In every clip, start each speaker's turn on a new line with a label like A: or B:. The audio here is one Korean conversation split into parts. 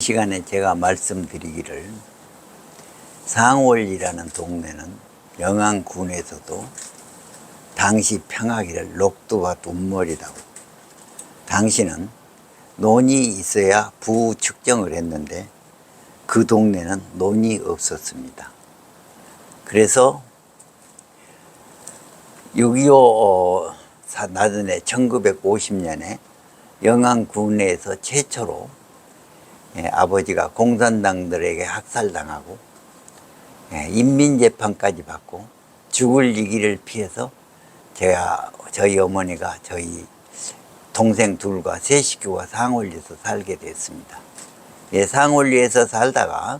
A: 시간에 제가 말씀드리기를 상월리라는 동네는 영안군에서도 당시 평하기를 녹두가 돈머리라고, 당시는 논이 있어야 부 측정을 했는데 그 동네는 논이 없었습니다. 그래서 6.25 나중에 1950년에 영안군에서 최초로 아버지가 공산당들에게 학살당하고 인민재판까지 받고 죽을 위기를 피해서 저희 어머니가 저희 동생 둘과 세 식구가 상월리에서 살게 됐습니다. 상월리에서 살다가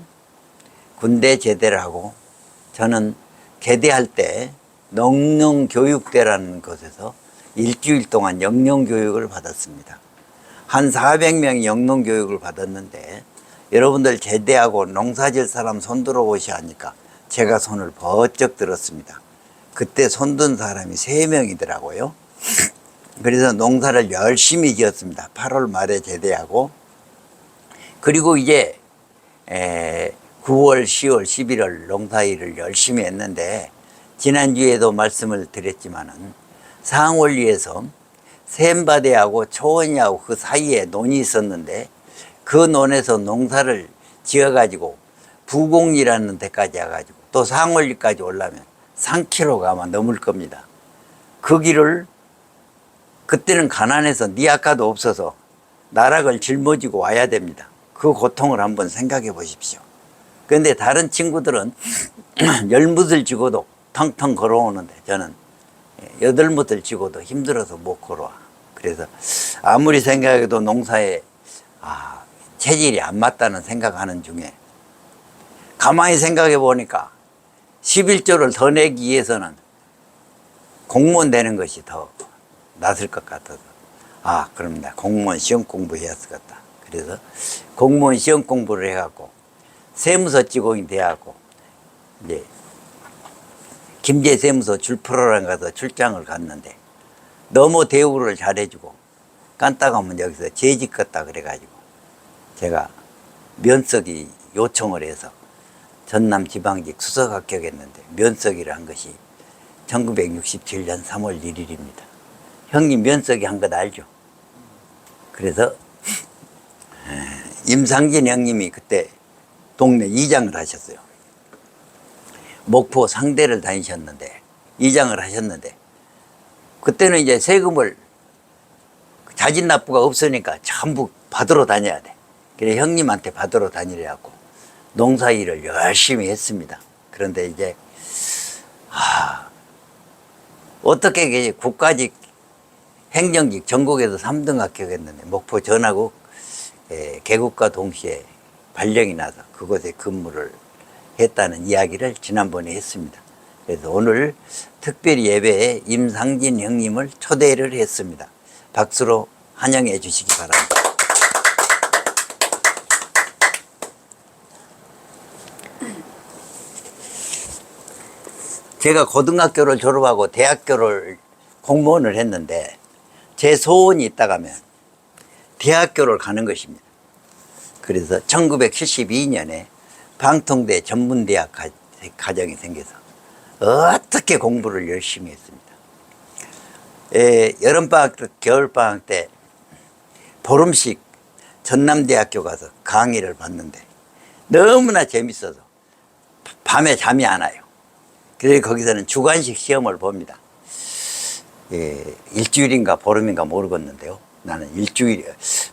A: 군대 제대를 하고, 저는 제대할 때 농농교육대라는 곳에서 일주일 동안 영농교육을 받았습니다. 한 400명이 영농교육을 받았는데, 여러분들 제대하고 농사질 사람 손들어 오시 하니까 제가 손을 번쩍 들었습니다. 그때 손든 사람이 3명이더라고요. 그래서 농사를 열심히 지었습니다. 8월 말에 제대하고, 그리고 이제 9월, 10월, 11월 농사일을 열심히 했는데, 지난주에도 말씀을 드렸지만은 상월리에서 샘바대하고 초원이하고 그 사이에 논이 있었는데, 그 논에서 농사를 지어가지고 부곡리라는 데까지 와가지고 또 상월리까지 오려면 3km가 아마 넘을 겁니다. 그 길을 그때는 가난해서 니아까도 없어서 나락을 짊어지고 와야 됩니다. 그 고통을 한번 생각해 보십시오. 그런데 다른 친구들은 열무들 지고도 텅텅 걸어오는데 저는 8무들 지고도 힘들어서 못 걸어와. 그래서 아무리 생각해도 농사에 체질이 안 맞다는 생각하는 중에, 가만히 생각해 보니까 11조를 더 내기 위해서는 공무원 되는 것이 더 낫을 것 같아서, 그럼 나 공무원 시험 공부해야 할 것 같다. 그래서 공무원 시험 공부를 해갖고 세무서 직원이 돼갖고 이제 김제세무서 줄프로랑 가서 출장을 갔는데, 너무 대우를 잘해주고 깐딱하면 여기서 재직 같다 그래가지고 제가 면석이 요청을 해서 전남지방직 수석 합격했는데, 면석이를 한 것이 1967년 3월 1일입니다. 형님 면석이 한 것 알죠? 그래서 임상진 형님이 그때 동네 이장을 하셨어요. 목포 상대를 다니셨는데, 이장을 하셨는데, 그때는 이제 세금을 자진납부가 없으니까 전부 받으러 다녀야 돼. 그래 형님한테 받으러 다니려고 농사일을 열심히 했습니다. 그런데 이제 어떻게 국가직 행정직 전국에서 3등 합격했는데, 목포 전화국 개국과 동시에 발령이 나서 그곳에 근무를 했다는 이야기를 지난번에 했습니다. 그래서 오늘 특별히 예배에 임상진 형님을 초대를 했습니다. 박수로 환영해 주시기 바랍니다. 제가 고등학교를 졸업하고 대학교를 공무원을 했는데, 제 소원이 있다가면 대학교를 가는 것입니다. 그래서 1972년에 방통대 전문대학 과정이 생겨서 어떻게 공부를 열심히 했습니다. 여름방학, 겨울방학 때 보름씩 전남대학교 가서 강의를 받는데 너무나 재밌어서 밤에 잠이 안 와요. 그래서 거기서는 주관식 시험을 봅니다. 일주일인가 보름인가 모르겠는데요. 나는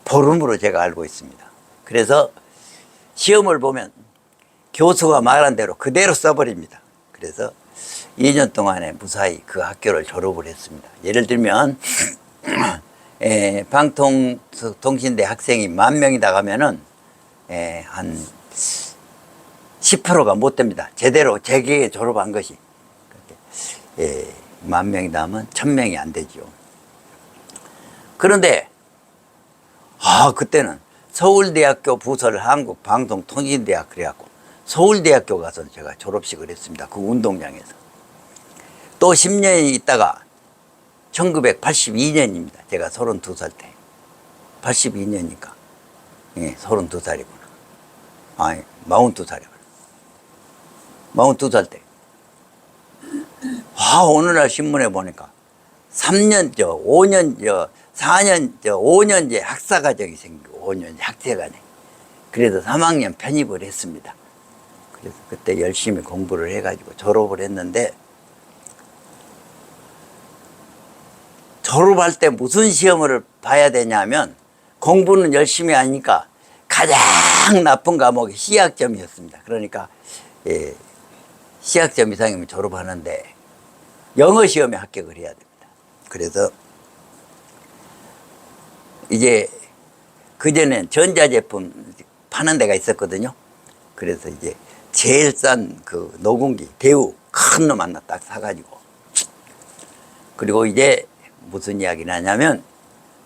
A: 보름으로 제가 알고 있습니다. 그래서 시험을 보면 교수가 말한 대로 그대로 써버립니다. 그래서 2년 동안에 무사히 그 학교를 졸업을 했습니다. 예를 들면 방통통신대 학생이 10,000명이다 가면은 한 10%가 못 됩니다. 제대로 재계에 졸업한 것이. 10,000명이다 하면 1,000명이 안 되죠. 그런데 그때는 서울대학교 부설 한국방송통신대학 그래갖고 서울대학교 가서 제가 졸업식을 했습니다. 그 운동장에서. 또 10년이 있다가 1982년입니다. 제가 32살 때. 82년이니까 32살이구나. 아니, 42살이요. 42살 때. 어느 날 신문에 보니까 3년, 5년, 4년, 5년제 학사과정이 생기고, 5년제 학제과정. 그래서 3학년 편입을 했습니다. 그래서 그때 열심히 공부를 해가지고 졸업을 했는데, 졸업할 때 무슨 시험을 봐야 되냐면, 공부는 열심히 하니까 가장 나쁜 과목이 C학점이었습니다. 그러니까, C학점 이상이면 졸업하는데, 영어 시험에 합격을 해야 됩니다. 그래서, 이제, 그전엔 전자제품 파는 데가 있었거든요. 그래서 이제, 제일 싼 그 노공기, 대우, 큰 놈 하나 딱 사가지고. 그리고 이제, 무슨 이야기를 하냐면,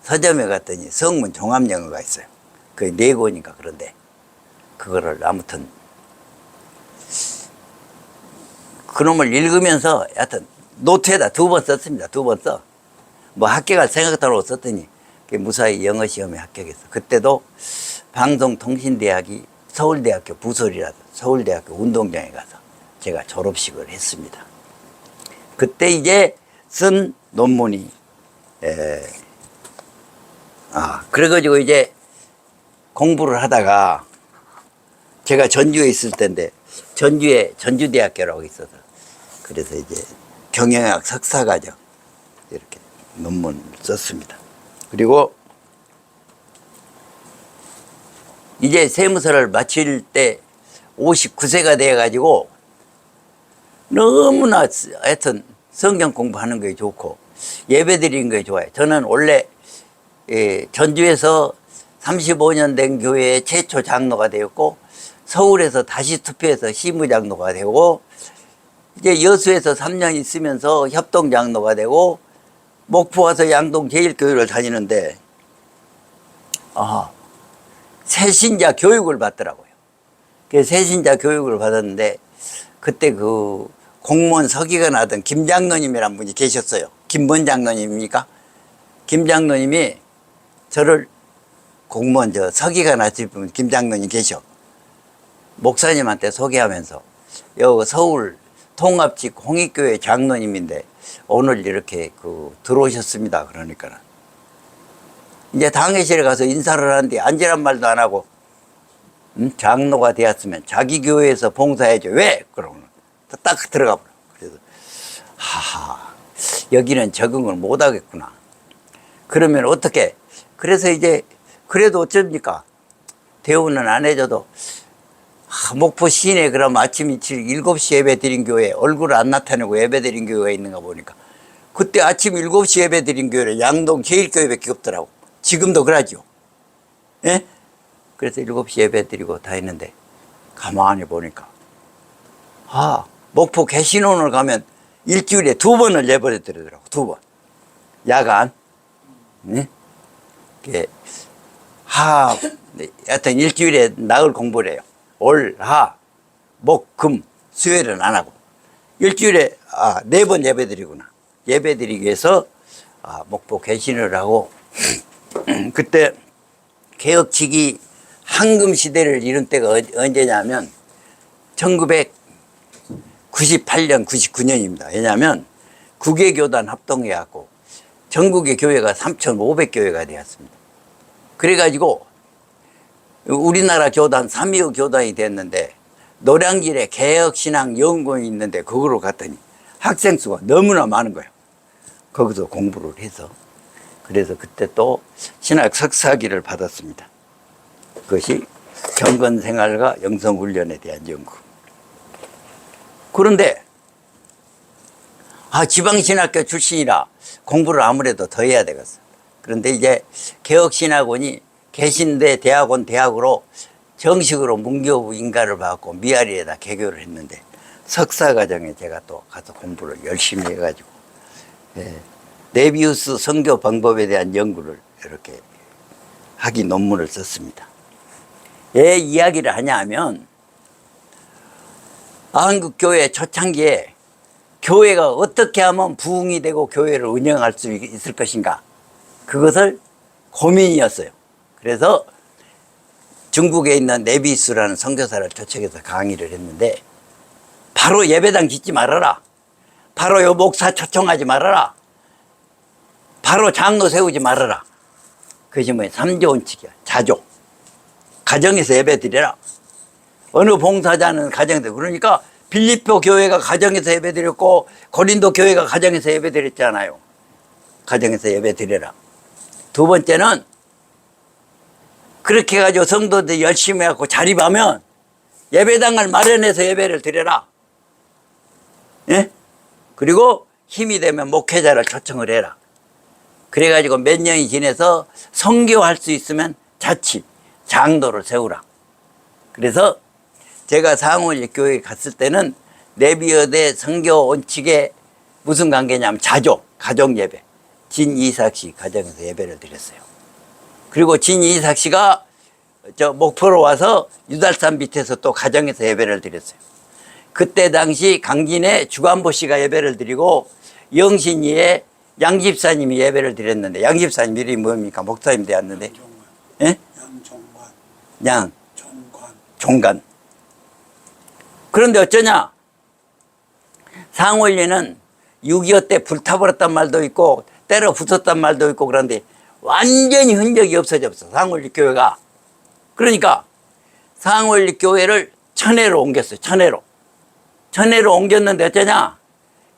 A: 서점에 갔더니 성문 종합영어가 있어요. 그게 4권인가 그런데, 그거를 아무튼, 그놈을 읽으면서, 여하튼, 노트에다 2번 썼습니다. 2번 써. 뭐 합격할 생각도 안 하고 썼더니, 무사히 영어 시험에 합격했어. 그때도 방송통신대학이 서울대학교 부설이라서 서울대학교 운동장에 가서 제가 졸업식을 했습니다. 그때 이제 쓴 논문이, 그래가지고 이제 공부를 하다가 제가 전주에 있을 때인데, 전주에 전주대학교라고 있어서, 그래서 이제 경영학 석사과정 이렇게 논문을 썼습니다. 그리고 이제 세무서를 마칠 때 59세가 돼가지고 너무나 하여튼 성경 공부하는 게 좋고 예배 드리는 게 좋아요. 저는 원래 전주에서 35년 된 교회의 최초 장로가 되었고, 서울에서 다시 투표해서 시무장로가 되고, 이제 여수에서 3년 있으면서 협동장로가 되고, 목포 와서 양동 제일교회를 다니는데, 새신자 교육을 받더라고요. 그래서 새신자 교육을 받았는데, 그때 그 공무원 서기가 나던 김 장로님이란 분이 계셨어요. 김번 장로님입니까? 김 장로님이 저를 공무원 서기가 나실 분 김 장로님 계셔. 목사님한테 소개하면서, 여기 서울 통합직 홍익교회 장로님인데 오늘 이렇게 들어오셨습니다. 그러니까 이제 당회실에 가서 인사를 하는데 앉으란 말도 안 하고, 장로가 되었으면 자기 교회에서 봉사해줘. 왜? 그러면 딱 들어가 버려. 그래서 여기는 적응을 못 하겠구나. 그러면 어떻게? 그래서 이제 그래도 어쩝니까? 대우는 안 해줘도 목포 시내 그럼 아침 일찍 7시 예배 드린 교회, 얼굴을 안 나타내고 예배 드린 교회가 있는가 보니까, 그때 아침 7시 예배 드린 교회를 양동 제일교회밖에 없더라고. 지금도 그러죠. 예? 그래서 7시 예배 드리고 다 했는데, 가만히 보니까, 목포 개신원을 가면 일주일에 2번을 예배 드리더라고. 2번. 야간. 예? 하여튼 일주일에 나흘 공부를 해요. 올, 하, 목, 금, 수요일은 안 하고. 일주일에, 4번 예배 드리구나. 예배 드리기 위해서, 목포 개신을 하고, 그때 개혁치기 황금시대를 이룬 때가 언제냐면, 1998년, 99년입니다. 왜냐하면, 국외교단 합동해갖고, 전국의 교회가 3,500교회가 되었습니다. 그래가지고, 우리나라 교단 3.25 교단이 됐는데, 노량진에 개혁신앙연구원이 있는데 그거로 갔더니 학생 수가 너무나 많은 거예요. 거기서 공부를 해서. 그래서 그때 또 신학 석사학위를 받았습니다. 그것이 경건생활과 영성훈련에 대한 연구. 그런데 지방신학교 출신이라 공부를 아무래도 더 해야 되겠어. 그런데 이제 개혁신학원이 개신대 대학원 대학으로 정식으로 문교부 인가를 받고 미아리에다 개교를 했는데, 석사과정에 제가 또 가서 공부를 열심히 해가지고, 네비우스 선교 방법에 대한 연구를 이렇게 학위 논문을 썼습니다. 왜 이야기를 하냐 하면, 한국교회 초창기에 교회가 어떻게 하면 부흥이 되고 교회를 운영할 수 있을 것인가, 그것을 고민이었어요. 그래서 중국에 있는 네비스라는 선교사를 초청해서 강의를 했는데 바로 예배당 짓지 말아라. 바로 요 목사 초청하지 말아라. 바로 장로 세우지 말아라. 그것이 뭐야? 3조 원칙이야. 자조. 가정에서 예배 드려라. 어느 봉사자는 가정에서. 그러니까 빌립보 교회가 가정에서 예배 드렸고 고린도 교회가 가정에서 예배 드렸잖아요. 가정에서 예배 드려라. 두 번째는 그렇게 해가지고 성도들 열심히 해갖고 자립하면 예배당을 마련해서 예배를 드려라. 예? 그리고 힘이 되면 목회자를 초청을 해라. 그래가지고 몇 년이 지내서 선교할 수 있으면 자치, 장로를 세우라. 그래서 제가 상원리 교회에 갔을 때는 내비어대 선교 원칙에 무슨 관계냐면 자조, 가정예배. 진이삭 씨 가정에서 예배를 드렸어요. 그리고 진이삭 씨가 저 목포로 와서 유달산 밑에서 또 가정에서 예배를 드렸어요. 그때 당시 강진에 주관보 씨가 예배를 드리고 영신이의 양집사님이 예배를 드렸는데 양집사님 이름이 뭡니까? 목사님 되었는데 예? 양종관. 종관. 그런데 어쩌냐? 상원리는 6.25 때 불타버렸단 말도 있고 때려 부쉈단 말도 있고 그런데 완전히 흔적이 없어졌어. 상원리 교회가. 그러니까 상원리 교회를 천혜로 옮겼어요. 천혜로 옮겼는데 어쩌냐?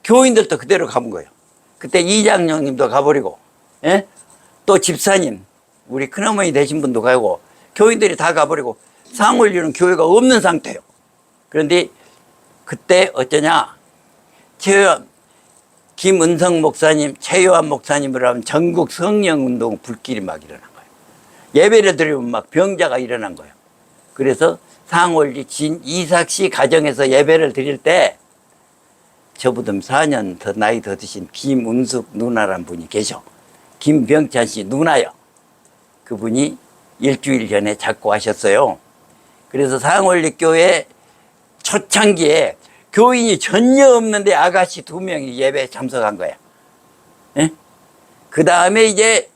A: 교인들도 그대로 가본 거예요. 그때 이장님도 가버리고, 예? 또 집사님, 우리 큰어머니 되신 분도 가고, 교인들이 다 가버리고, 상원리는 교회가 없는 상태예요. 그런데 그때 어쩌냐? 김은성 목사님, 최요한 목사님을 하면 전국 성령운동 불길이 막 일어난 거예요. 예배를 드리면 막 병자가 일어난 거예요. 그래서 상원리 진이삭 씨 가정에서 예배를 드릴 때 저보다 4년 더 나이 더 드신 김은숙 누나란 분이 계셔. 김병찬 씨 누나요. 그분이 일주일 전에 작고하셨어요. 그래서 상원리 교회 초창기에 교인이 전혀 없는데 아가씨 2명이 예배에 참석한 거야. 예? 그 다음에 이제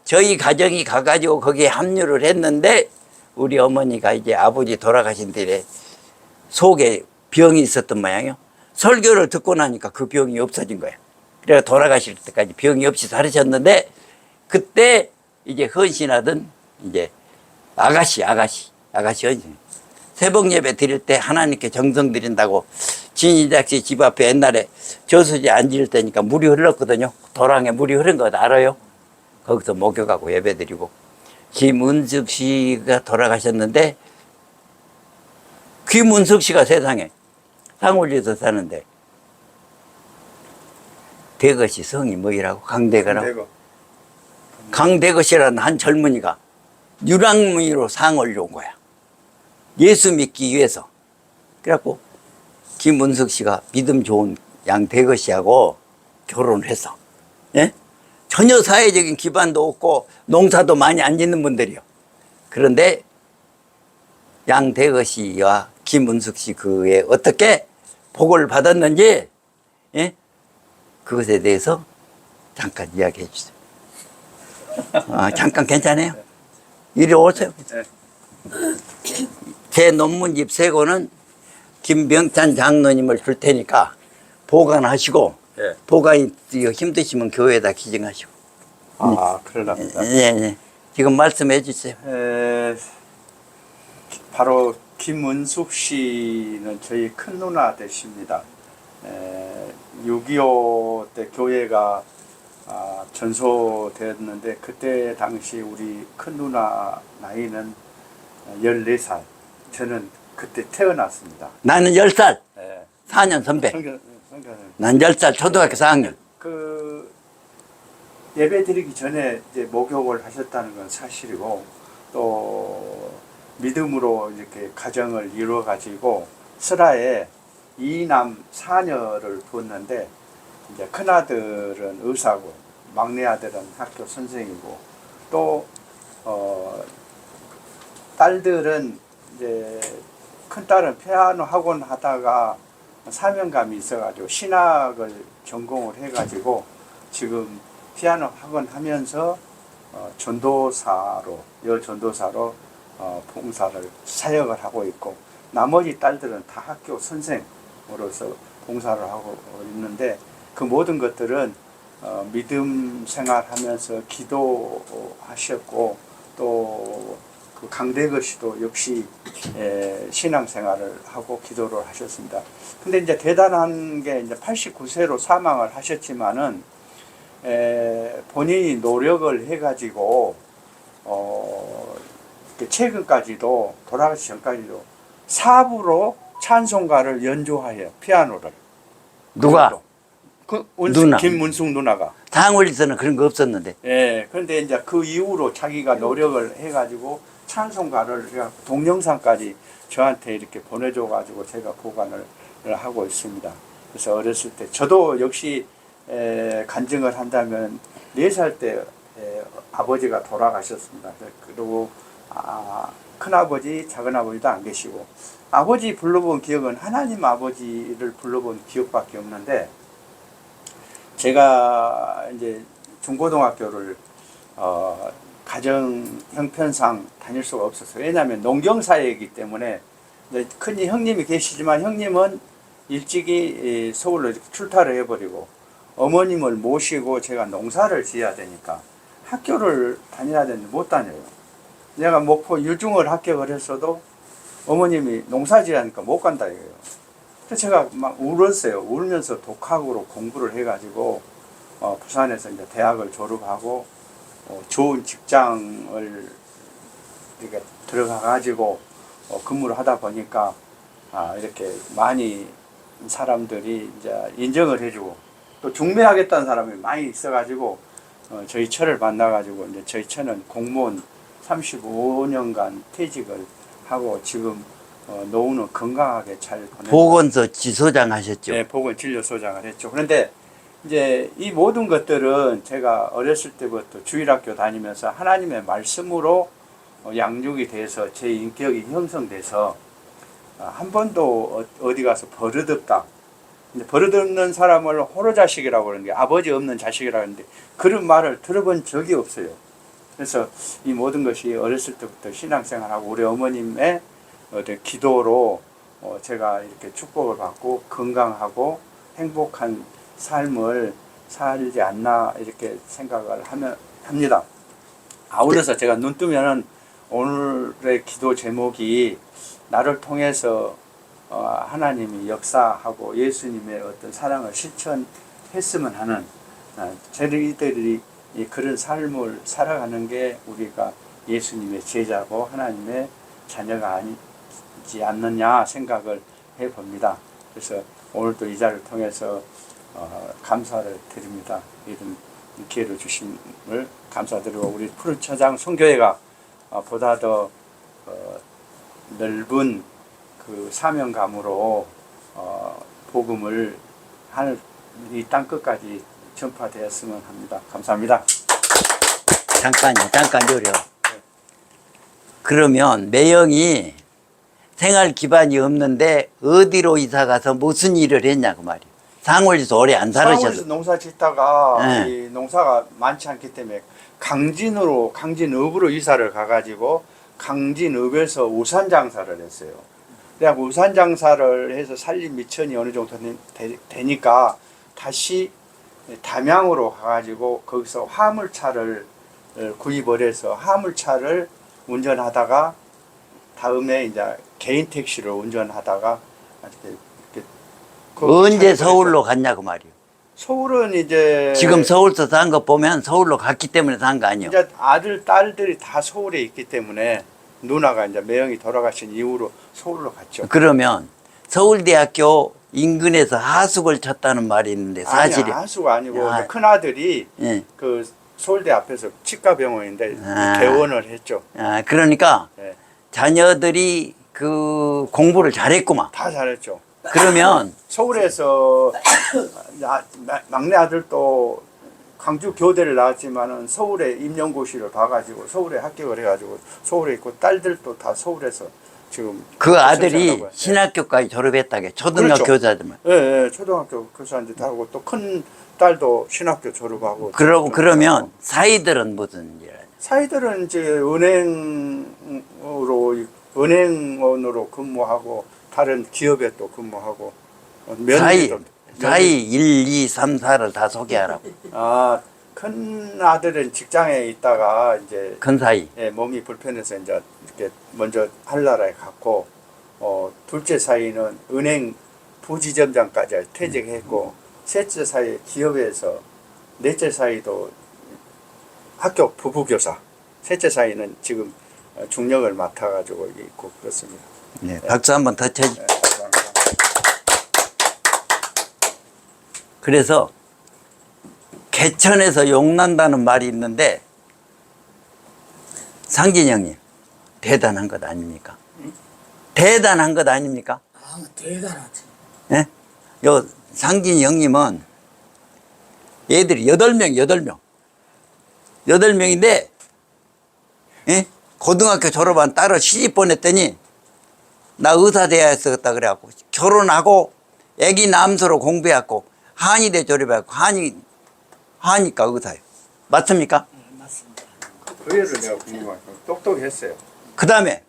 A: 저희 가정이 가가지고 거기에 합류를 했는데 우리 어머니가 이제 아버지 돌아가신 뒤에 속에 병이 있었던 모양이요. 설교를 듣고 나니까 그 병이 없어진 거예요. 그래서 돌아가실 때까지 병이 없이 살으셨는데 그때 이제 헌신하던 이제 아가씨 헌신. 새벽 예배 드릴 때 하나님께 정성 드린다고 진이작 씨 집 앞에 옛날에 저수지 앉을 때니까 물이 흘렀거든요. 도랑에 물이 흐른 거 알아요? 거기서 목욕하고 예배 드리고 김은숙 씨가 돌아가셨는데 김은숙 씨가 세상에 상원리에서 사는데 대것이 성이 뭐이라고? 강대거라고? 강대것이라는 한 젊은이가 유랑무이로 상원리 온 거야. 예수 믿기 위해서. 그래갖고 김은숙 씨가 믿음 좋은 양대거 씨하고 결혼을 했어. 예? 전혀 사회적인 기반도 없고 농사도 많이 안 짓는 분들이요. 그런데 양대거 씨와 김은숙 씨 그에 어떻게 복을 받았는지, 예? 그것에 대해서 잠깐 이야기해 주세요. 잠깐 괜찮아요? 이리 오세요. 제 논문집 3권은 김병찬 장로님을 줄 테니까 보관하시고, 예. 보관이 힘드시면 교회에다 기증하시고.
B: 큰일 납니다.
A: 예. 지금 말씀해 주세요.
B: 바로 김은숙 씨는 저희 큰 누나 되십니다. 6.25 때 교회가 전소되었는데 그때 당시 우리 큰 누나 나이는 14살. 저는 그때 태어났습니다.
A: 나는 10살.
B: 네.
A: 4년 선배. 난 10살 초등학교 4학년.
B: 그 예배 드리기 전에 이제 목욕을 하셨다는 건 사실이고 또 믿음으로 이렇게 가정을 이루어 가지고 설화에 2남 4녀를 두었는데 이제 큰 아들은 의사고 막내 아들은 학교 선생이고 또 딸들은 이제 큰 딸은 피아노 학원 하다가 사명감이 있어가지고 신학을 전공을 해가지고 지금 피아노 학원 하면서 전도사로 봉사를 사역을 하고 있고 나머지 딸들은 다 학교 선생으로서 봉사를 하고 있는데 그 모든 것들은 믿음 생활하면서 기도하셨고 또 그 강대거 씨도 역시 신앙생활을 하고 기도를 하셨습니다. 근데 이제 대단한 게 이제 89세로 사망을 하셨지만은 본인이 노력을 해가지고 최근까지도 돌아가시 전까지도 사부로 찬송가를 연주하여 피아노를
A: 누가? 누나.
B: 김문숙 누나가.
A: 상월에서는 그런 거 없었는데.
B: 예. 그런데 이제 그 이후로 자기가 노력을 해가지고 찬송가를 동영상까지 저한테 이렇게 보내줘가지고 제가 보관을 하고 있습니다. 그래서 어렸을 때 저도 역시 간증을 한다면 4살 때 아버지가 돌아가셨습니다. 그리고 큰아버지, 작은아버지도 안 계시고 아버지 불러본 기억은 하나님 아버지를 불러본 기억밖에 없는데 제가 이제 중고등학교를 가정 형편상 다닐 수가 없었어요. 왜냐하면 농경사회이기 때문에 큰 형님이 계시지만 형님은 일찍이 서울로 출타를 해버리고 어머님을 모시고 제가 농사를 지어야 되니까 학교를 다녀야 되는데 못 다녀요. 내가 목포 유중을 합격을 했어도 어머님이 농사 지으니까 못 간다 이거예요. 그래서 제가 막 울었어요. 울면서 독학으로 공부를 해가지고 부산에서 이제 대학을 졸업하고 좋은 직장을 이렇게 들어가가지고 근무를 하다 보니까 이렇게 많이 사람들이 이제 인정을 해주고 또 중매하겠다는 사람이 많이 있어가지고 저희 처를 만나가지고 이제 저희 처는 공무원 35년간 퇴직을 하고 지금 노후는 건강하게 잘 보내고
A: 보건소 지소장 하셨죠?
B: 네, 보건진료소장을 했죠. 그런데 이제 이 모든 것들은 제가 어렸을 때부터 주일학교 다니면서 하나님의 말씀으로 양육이 돼서 제 인격이 형성돼서 한 번도 어디 가서 버릇없다. 버릇없는 사람을 호로자식이라고 그러는데 아버지 없는 자식이라고 하는데 그런 말을 들어본 적이 없어요. 그래서 이 모든 것이 어렸을 때부터 신앙생활하고 우리 어머님의 기도로 제가 이렇게 축복을 받고 건강하고 행복한 삶을 살지 않나 이렇게 생각을 합니다. 아울러서 제가 눈 뜨면은 오늘의 기도 제목이 나를 통해서 하나님이 역사하고 예수님의 어떤 사랑을 실천했으면 하는 저희들이 그런 삶을 살아가는 게 우리가 예수님의 제자고 하나님의 자녀가 아니지 않느냐 생각을 해봅니다. 그래서 오늘도 이 자리를 통해서 감사를 드립니다. 이런 기회를 주심을 감사드리고 우리 푸른처장 선교회가 보다 더 넓은 그 사명감으로 복음을 하늘 이 땅끝까지 전파되었으면 합니다. 감사합니다.
A: 잠깐요. 그러면 매형이 생활 기반이 없는데 어디로 이사 가서 무슨 일을 했냐고 말이에요. 상월에서 오래 안 살으셔서.
B: 상월에서 농사 짓다가
A: 네.
B: 이 농사가 많지 않기 때문에 강진읍으로 이사를 가가지고 강진읍에서 우산 장사를 했어요. 그래서 우산 장사를 해서 살림 미천이 어느 정도 되니까 다시 담양으로 가가지고 거기서 화물차를 구입을 해서 화물차를 운전하다가 다음에 이제 개인 택시를 운전하다가 이렇게
A: 언제 서울로 갔냐고 말이에요.
B: 서울은 이제
A: 지금 서울서 산 거 보면 서울로 갔기 때문에 산 거 아니에요.
B: 이제 아들 딸들이 다 서울에 있기 때문에 누나가 이제 매형이 돌아가신 이후로 서울로 갔죠.
A: 그러면 서울대학교 인근에서 하숙을 쳤다는 말이 있는데 사실이
B: 아니야, 하수가 아니고
A: 야.
B: 큰 아들이
A: 예.
B: 그 서울대 앞에서 치과병원인데
A: 아.
B: 개원을 했죠.
A: 그러니까
B: 네.
A: 자녀들이 그 공부를 잘했구만.
B: 다 잘했죠.
A: 그러면
B: 서울에서 막내 아들도 광주 교대를 나왔지만은 서울에 임용고시를 봐가지고 서울에 합격을 해가지고 서울에 있고 딸들도 다 서울에서 지금
A: 그 아들이
B: 하고요.
A: 신학교까지 졸업했다게 초등학교
B: 그렇죠.
A: 교사들만.
B: 예, 초등학교 교사인데 하고 또 큰 딸도 신학교 졸업하고.
A: 그러면 사이들은 무슨 일 하냐?
B: 사이들은 이제 은행 은행원으로 근무하고 다른 기업에 또 근무하고
A: 사이,
B: 며느리도
A: 사이 1, 2, 3, 4를 다 소개하라고.
B: 큰 아들은 직장에 있다가 이제
A: 큰 사이.
B: 몸이 불편해서 이제 이렇게 먼저 한나라에 갔고 둘째 사이는 은행 부지점장까지 퇴직했고 셋째 사이 기업에서 넷째 사이도 학교 부부교사 셋째 사이는 지금 중령을 맡아가지고 있고 그렇습니다.
A: 네, 박수 한번 더 쳐주세요.
B: 감사합니다.
A: 그래서 개천에서 용난다는 말이 있는데 상진 형님 대단한 것 아닙니까? 대단한 것 아닙니까?
C: 대단하지.
A: 예? 요 상진 형님은 애들이 8명 8명인데 예? 고등학교 졸업한 딸을 시집 보냈더니 나 의사 돼야 했었다 그래갖고 결혼하고 애기 남수로 공부해갖고 한의대 졸업해갖고 하니까 의사예요. 맞습니까?
C: 맞습니다.
B: 그 애를 내가 궁금해요. 똑똑했어요.
A: 그 다음에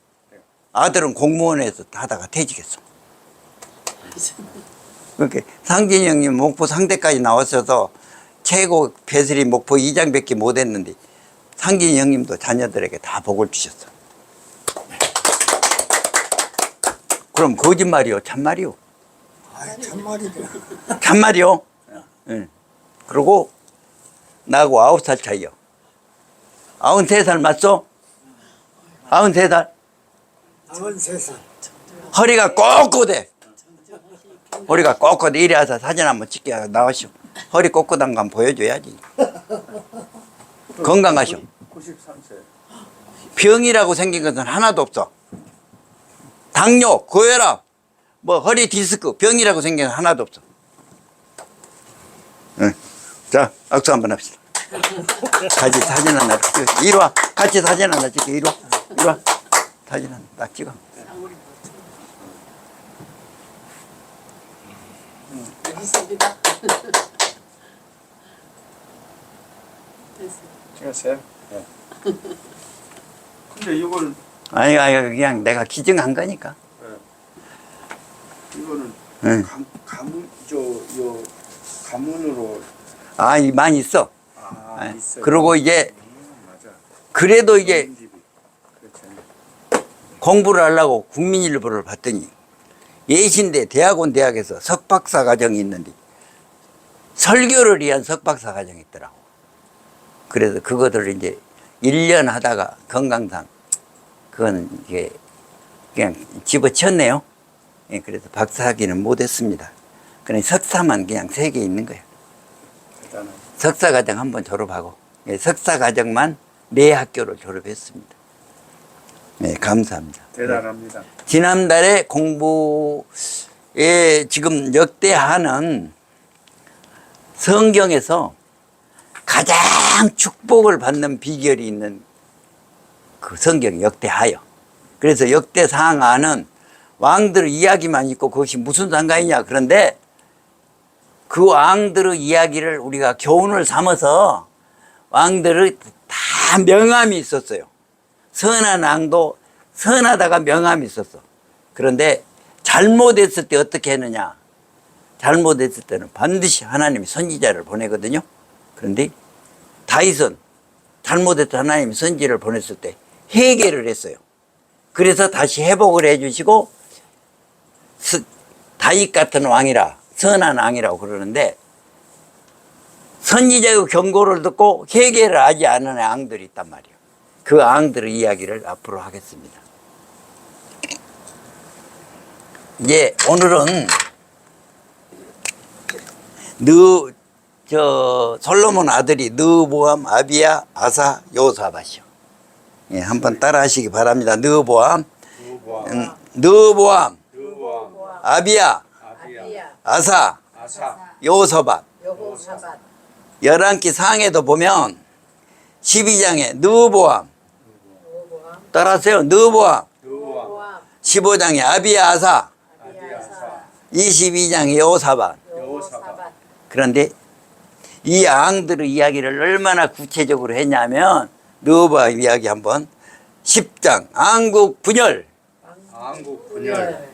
A: 아들은 공무원에서 하다가 퇴직했어. 그렇게 상진이 형님 목포 상대까지 나왔어서 최고 배슬이 목포 2장밖에 못했는데 상진이 형님도 자녀들에게 다 복을 주셨어. 그럼 거짓말이요 참말이요?
C: 참말이다.
A: 참말이요? 응. 그리고 나하고 9살 차이요. 93살 맞소? 93살?
C: 93살.
A: 허리가 꼿꼿해. 허리가 꼿꼿해. 이리 와서 사진 한번 찍게 나와시오. 허리 꼿꼿한 거 한번 보여줘야지. 건강하시오.
B: 93세.
A: 병이라고 생긴 것은 하나도 없어. 당뇨, 고혈압, 뭐 허리 디스크 병이라고 생긴 건 하나도 없어. 응. 자, 악수 한번 합시다. 같이 사진 하나 찍어. 이리 와. 같이 사진 하나 찍게. 이리 와. 이리 와. 사진 하나 딱 찍어.
D: 알겠습니다.
B: 찍었어요? 네. 근데 이걸
A: 아니, 그냥 내가 기증한 거니까.
B: 이거는
A: 응.
B: 가문으로
A: 많이 있어.
B: 있어요.
A: 그리고 이제,
B: 맞아.
A: 그래도 이제
B: 집이. 그렇죠.
A: 공부를 하려고 국민일보를 봤더니 예신대 대학원 대학에서 석박사 과정이 있는데 설교를 위한 석박사 과정이 있더라고. 그래서 그것을 이제 1년 하다가 건강상 그거는 이게 그냥 집어쳤네요. 예, 그래서 박사학위는 못했습니다. 그냥 석사만 그냥 3개 있는 거예요.
B: 대단한.
A: 석사 과정 한번 졸업하고 예, 석사 과정만 4학교를 졸업했습니다. 네, 감사합니다.
B: 대단합니다.
A: 지난달에 공부에 지금 역대하는 성경에서 가장 축복을 받는 비결이 있는 그 성경 역대하여. 그래서 역대상하는 왕들의 이야기만 있고 그것이 무슨 상관이냐. 그런데 그 왕들의 이야기를 우리가 교훈을 삼아서 왕들의 다 명함이 있었어요. 선한 왕도 선하다가 명함이 있었어. 그런데 잘못했을 때 어떻게 했느냐. 잘못했을 때는 반드시 하나님이 선지자를 보내거든요. 그런데 다윗은 잘못했을 때 하나님이 선지를 보냈을 때 회개를 했어요. 그래서 다시 회복을 해주시고 다윗 같은 왕이라 선한 왕이라고 그러는데 선지자의 경고를 듣고 회개를 하지 않은 왕들이 있단 말이에요. 그 왕들의 이야기를 앞으로 하겠습니다. 이제 오늘은 솔로몬 아들이 느보암, 아비야, 아사, 요사밭이요. 예, 한번 따라 하시기 바랍니다. 느보암, 느보암, 아비야, 아사, 요사밭. 11기 상에도 보면 12장에 느보암, 따라하세요. 느보암, 15장에 아비야, 아사, 22장에 요사밭. 그런데 이 왕들의 이야기를 얼마나 구체적으로 했냐면 느보암 이야기 한번 10장 안국 분열.
B: 왕국 분열.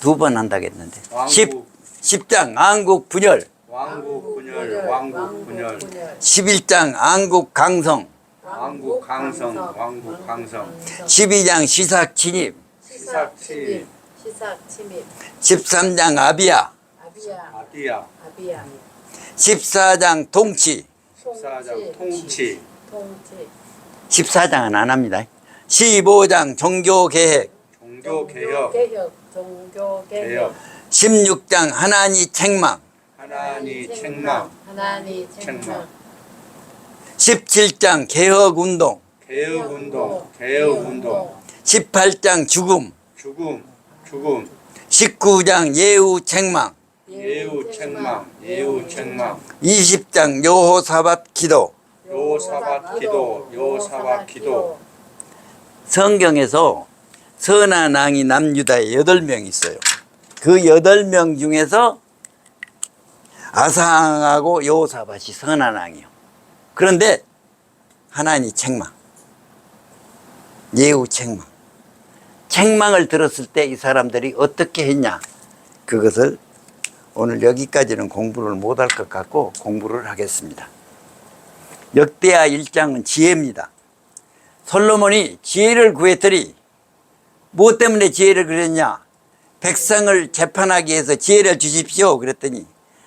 A: 두 번 한다겠는데.
B: 왕국.
A: 10장 안국 분열.
B: 왕국 분열. 왕국 분열.
A: 11장 안국 강성.
B: 왕국 강성. 왕국 강성.
A: 12장 시삭 침입.
B: 시삭 침입.
D: 시삭 침입.
A: 13장 아비야.
D: 아비야.
B: 아비야.
D: 아비야.
A: 14장 통치.
B: 14장 통치.
D: 통치.
A: 14장은 안 합니다. 15장 종교개혁.
B: 종교개혁.
D: 개혁. 종교개혁.
B: 개혁.
A: 16장 하나님 책망.
B: 하나님 책망.
D: 하나님
B: 책망.
D: 책망.
A: 17장 개혁운동.
B: 개혁운동. 개혁운동.
A: 18장 죽음.
B: 죽음. 죽음.
A: 19장 예우 책망.
B: 예우 책망. 예우 책망.
A: 20장 여호사밧 기도.
B: 요사밧 기도. 요사밧 기도.
A: 성경에서 선한 왕이 남유다에 8명 있어요. 그 8명 중에서 아사왕하고 여호사밧이 선한 왕이요. 그런데 하나님 책망, 예후 책망. 책망을 들었을 때 이 사람들이 어떻게 했냐, 그것을 오늘 여기까지는 공부를 못할 것 같고 공부를 하겠습니다. 역대하 1장은 지혜입니다. 솔로몬이 지혜를 구했더니 무엇 때문에 지혜를 그랬냐, 백성을 재판하기 위해서 지혜를 주십시오 그랬더니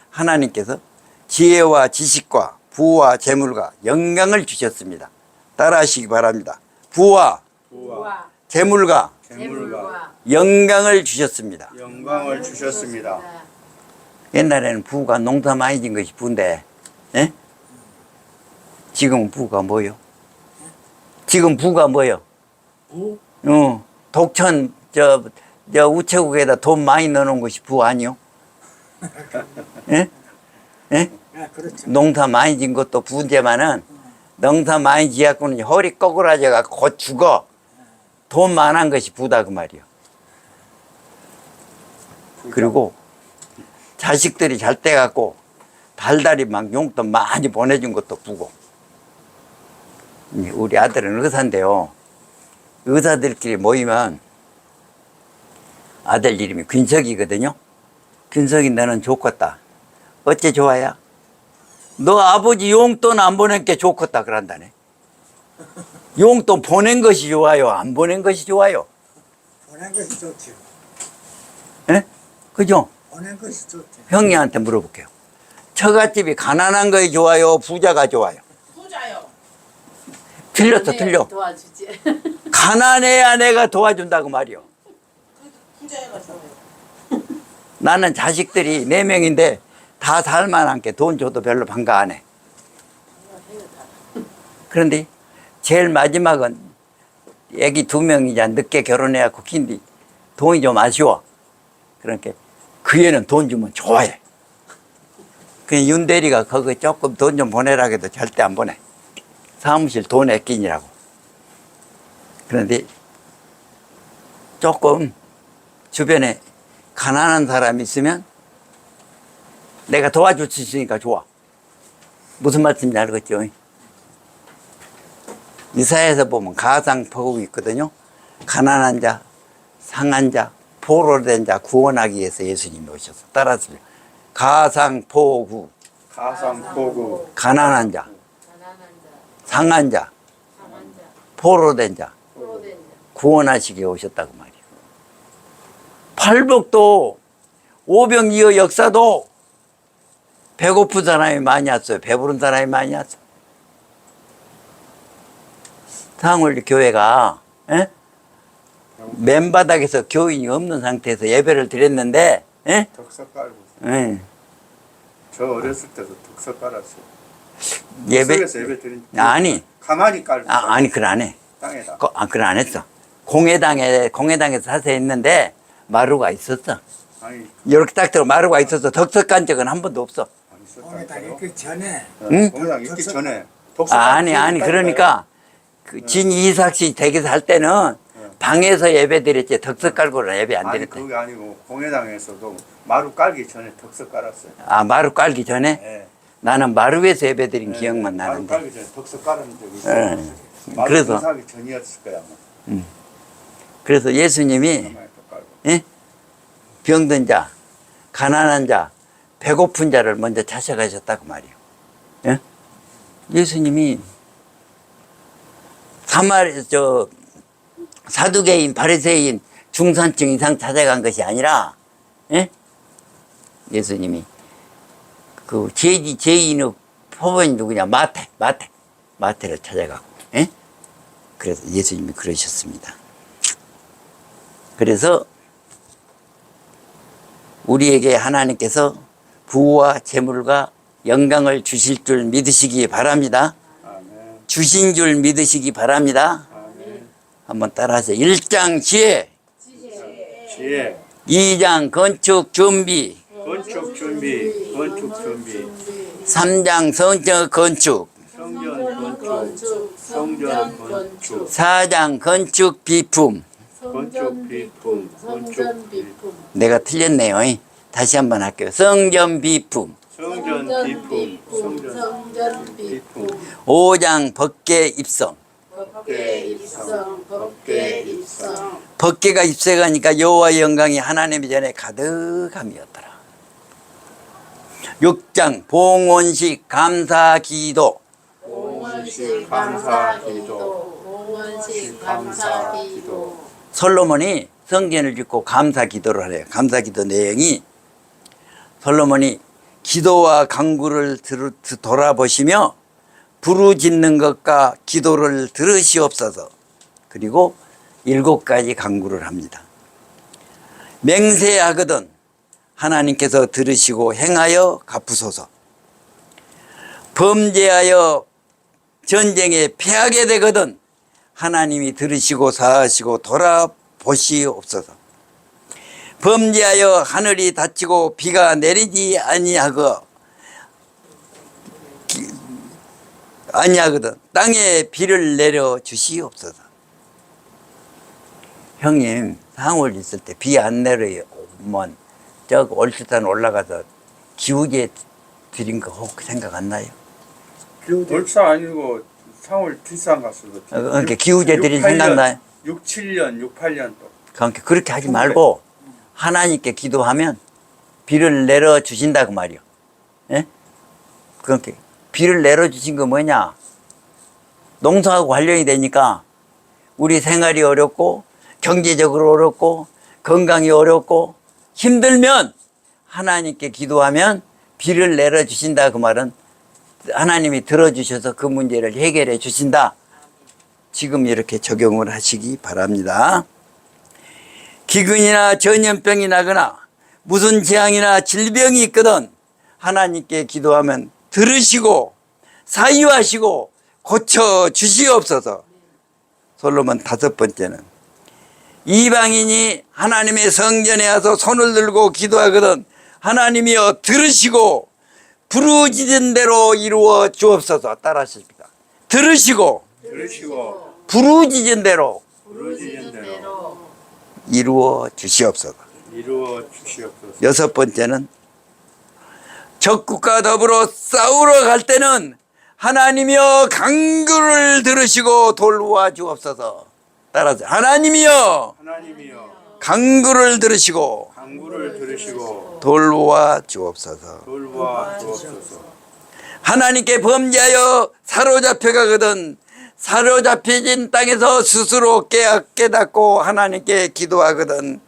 A: 하나님께서 지혜와 지식과 부와 재물과 영광을 주셨습니다. 따라하시기 바랍니다. 부와
B: 부와
A: 재물과
B: 재물과
A: 영광을 주셨습니다.
B: 영광을 주셨습니다.
A: 옛날에는 부가 농사 많이 진 것이 부인데, 예? 지금 부가 뭐요? 지금 부가 뭐요?
C: 부?
A: 독천 우체국에다 돈 많이 넣어놓은 것이 부 아니요? 예? 예?
C: 아, 그렇죠.
A: 농사 많이 진 것도 부인데만은 농사 많이 지었고는 허리 꼬꾸라져가 곧 죽어. 돈 많은 것이 부다 그 말이요. 그리고 자식들이 잘 돼갖고 달달이 막 용돈 많이 보내준 것도 부고. 우리 아들은 의사인데요. 의사들끼리 모이면 아들 이름이 균석이거든요. 균석이 너는 좋겠다. 어째 좋아야? 너 아버지 용돈 안 보낸 게 좋겠다 그런다네. 용돈 보낸 것이 좋아요? 안 보낸 것이 좋아요?
C: 보낸 것이 좋죠.
A: 예? 그죠?
C: 보낸 것이 좋죠.
A: 형님한테 물어볼게요. 처갓집이 가난한 것이 좋아요? 부자가 좋아요?
D: 부자요.
A: 틀렸어, 틀려.
D: 도와주지.
A: 가난해야 내가 도와준다고 말이요.
D: 부자가 좋아요.
A: 나는 자식들이 4명인데 다 살만한 게 돈 줘도 별로 반가 안 해. 그런데 제일 마지막은 애기 2명이자 늦게 결혼해갖고 킨디 돈이 좀 아쉬워. 그러니까 그 애는 돈 주면 좋아해. 그냥 윤대리가 거기 조금 돈 좀 보내라 해도 절대 안 보내. 사무실 돈 아끼느라고. 그런데 조금 주변에 가난한 사람이 있으면 내가 도와줄 수 있으니까 좋아. 무슨 말씀인지 알겠죠? 이사에서 보면 가상포국이 있거든요. 가난한 자, 상한 자, 포로된 자 구원하기 위해서 예수님이 오셔서 따랐습니다. 가상포국,
B: 가상포구.
A: 가난한 자,
D: 가난한 자,
A: 상한 자,
D: 강한 자,
A: 포로된 자
D: 포로된 자.
A: 구원하시기 위해 오셨다고 말이에요. 팔복도 오병이어 역사도 배고픈 사람이 많이 왔어요. 배부른 사람이 많이 왔어요. 상월리 교회가 맨바닥에서 교인이 없는 상태에서 예배를 드렸는데,
B: 덕석 깔고.
A: 저
B: 저 어렸을 때도 덕석 깔았어요.
A: 예배
B: 덕석에서 예배 드린.
A: 아니
B: 가만히 깔고.
A: 아니 그걸 안 해.
B: 땅에다.
A: 그걸 안 했어. 공회당에서 사세했는데 마루가 있었어.
B: 아니
A: 이렇게 딱 들어 마루가 있어서 덕석 간 적은 한 번도 없어.
C: 공에다
B: 있었다니까요.
C: 있기 전에
A: 응?
B: 공회당 있기
C: 덕석-
B: 전에. 덕석
A: 아니
B: 깔고
A: 그러니까 그 진이삭 씨 댁에서 할 때는 방에서 예배 드렸지 덕석 깔고는 예배 안
B: 아니
A: 드렸대.
B: 그게 아니고 공회당에서도 마루 깔기 전에 덕석 깔았어요.
A: 아 마루 깔기 전에
B: 예.
A: 나는 마루 위에서 예배 드린 기억만
B: 마루
A: 나는데.
B: 깔기 전에 덕석 깔은 적이 있어요.
A: 예.
B: 마루
A: 그래서
B: 공사하기 전이었을 거야. 아마.
A: 그래서 예수님이 예? 병든 자, 가난한 자, 배고픈 자를 먼저 찾아가셨다고 말이에요. 예? 예수님이 사두개인, 바리새인, 중산층 이상 찾아간 것이 아니라, 예? 예수님이 그 죄인의 포범이 누구냐? 마태를 찾아가고, 예? 그래서 예수님이 그러셨습니다. 그래서 우리에게 하나님께서 부와 재물과 영광을 주실 줄 믿으시기 바랍니다.
B: 아멘.
A: 주신 줄 믿으시기 바랍니다.
B: 아멘.
A: 한번 따라하세요. 1장 지혜,
B: 지혜,
A: 2장 건축 준비,
B: 건축 준비,
A: 3장 성전 건축,
B: 성전 건축, 성전 건축,
A: 4장 건축 비품.
B: 건축 비품, 건축 비품,
A: 내가 틀렸네요. 다시 한번 할게요. 성전 비품.
B: 성전 비품, 성전 비품,
A: 5장 법계 입성.
B: 법계 입성, 법계 입성,
A: 법계가 입성하니까 여호와의 영광이 하나님의 전에 가득함이었더라. 6장 봉헌식 감사 기도.
B: 봉헌식 감사 기도, 봉헌식 감사 기도,
A: 솔로몬이 성전을 짓고 감사 기도를 하래요. 감사 기도 내용이 솔로몬이 기도와 간구를 돌아보시며 부르짖는 것과 기도를 들으시옵소서. 그리고 7가지 간구를 합니다. 맹세하거든 하나님께서 들으시고 행하여 갚으소서. 범죄하여 전쟁에 패하게 되거든 하나님이 들으시고 사하시고 돌아보시옵소서. 범죄하여 하늘이 닫히고 비가 내리지 아니하거든 땅에 비를 내려 주시옵소서. 형님 상월 있을 때 비 안 내려오면 저 올수산 올라가서 기우제 드린 거 혹 생각 안 나요?
B: 벌써 아니고 3월 뒷산 갔어.
A: 그러니까 기우제 드린 생각나요?
B: 6, 7년, 6, 8년 또.
A: 그러니까 그렇게 하지 말고 하나님께 기도하면 비를 내려 주신다고 말이요. 예? 그렇게 비를 내려 주신 거 뭐냐? 농사하고 관련이 되니까 우리 생활이 어렵고 경제적으로 어렵고 건강이 어렵고 힘들면 하나님께 기도하면 비를 내려 주신다 그 말은 하나님이 들어주셔서 그 문제를 해결해 주신다. 지금 이렇게 적용을 하시기 바랍니다. 기근이나 전염병이 나거나 무슨 재앙이나 질병이 있거든 하나님께 기도하면 들으시고 사유하시고 고쳐 주시옵소서. 솔로몬 5번째는 이방인이 하나님의 성전에 와서 손을 들고 기도하거든 하나님이여 들으시고 부르짖은 대로 이루어 주옵소서. 따라하십니다. 들으시고 부르짖은 대로 이루어 주시옵소서. 6번째는 적국과 더불어 싸우러 갈 때는 하나님이여 간구를 들으시고 돌보아 주옵소서. 따라서 하나님이여 간구를 들으시고 돌보아 주옵소서. 하나님께 범죄하여 사로잡혀 가거든 사로잡혀진 땅에서 스스로 깨닫고 하나님께 기도하거든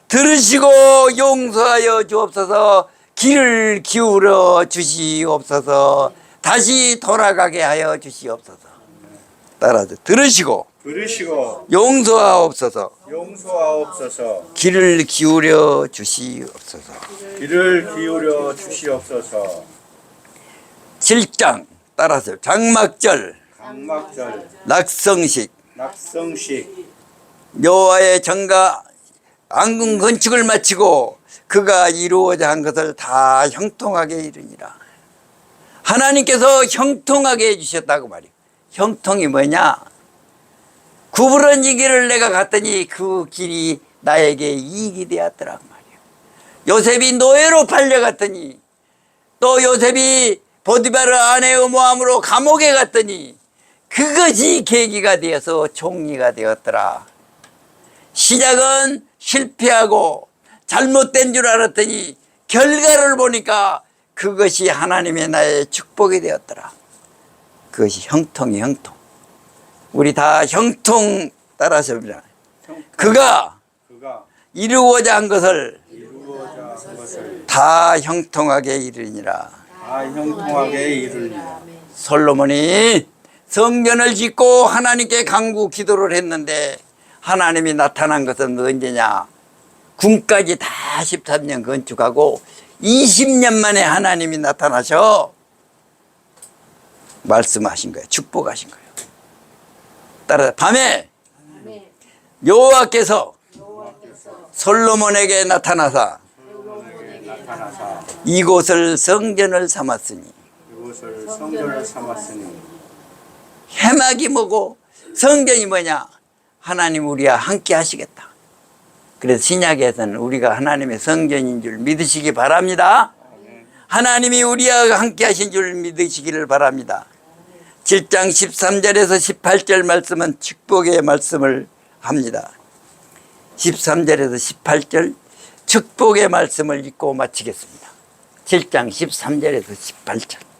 A: 들으시고 용서하여 주옵소서. 길을 기울여 주시옵소서. 다시 돌아가게 하여 주시옵소서. 따라서 들으시고 용서하옵소서. 길을 기울여 주시옵소서. 7장 따라서 장막절 낙성식 여호와의 전가 앙금 건축을 마치고 그가 이루어야 한 것을 다 형통하게 이루니라. 하나님께서 형통하게 해주셨다고 말이에요. 형통이 뭐냐? 구부러진 길을 내가 갔더니 그 길이 나에게 이익이 되었더라고 말이에요. 요셉이 노예로 팔려갔더니 또 요셉이 보디바르 아내의 모함으로 감옥에 갔더니 그것이 계기가 되어서 총리가 되었더라. 시작은 실패하고 잘못된 줄 알았더니 결과를 보니까 그것이 하나님의 나의 축복이 되었더라. 그것이 형통이 형통. 우리 다 형통 따라서 합니다. 그가 이루고자 한 것을 다 형통하게 이루니라.
B: 다 형통하게 이루니라.
A: 솔로몬이 성전을 짓고 하나님께 간구 기도를 했는데 하나님이 나타난 것은 언제냐? 궁까지 다 13년 건축하고 20년 만에 하나님이 나타나셔 말씀하신 거예요. 축복하신 거예요. 따라서 밤에 여호와께서 솔로몬에게 나타나사 이곳을 성전을 삼았으니
B: 이곳을 성전을 삼았으니
A: 해막이 뭐고 성전이 뭐냐? 하나님 우리와 함께 하시겠다. 그래서 신약에서는 우리가 하나님의 성전인 줄 믿으시기 바랍니다. 하나님이 우리와 함께 하신 줄 믿으시기를 바랍니다. 7장 13절에서 18절 말씀은 축복의 말씀을 합니다. 13절에서 18절 축복의 말씀을 읽고 마치겠습니다. 7장 13절에서 18절.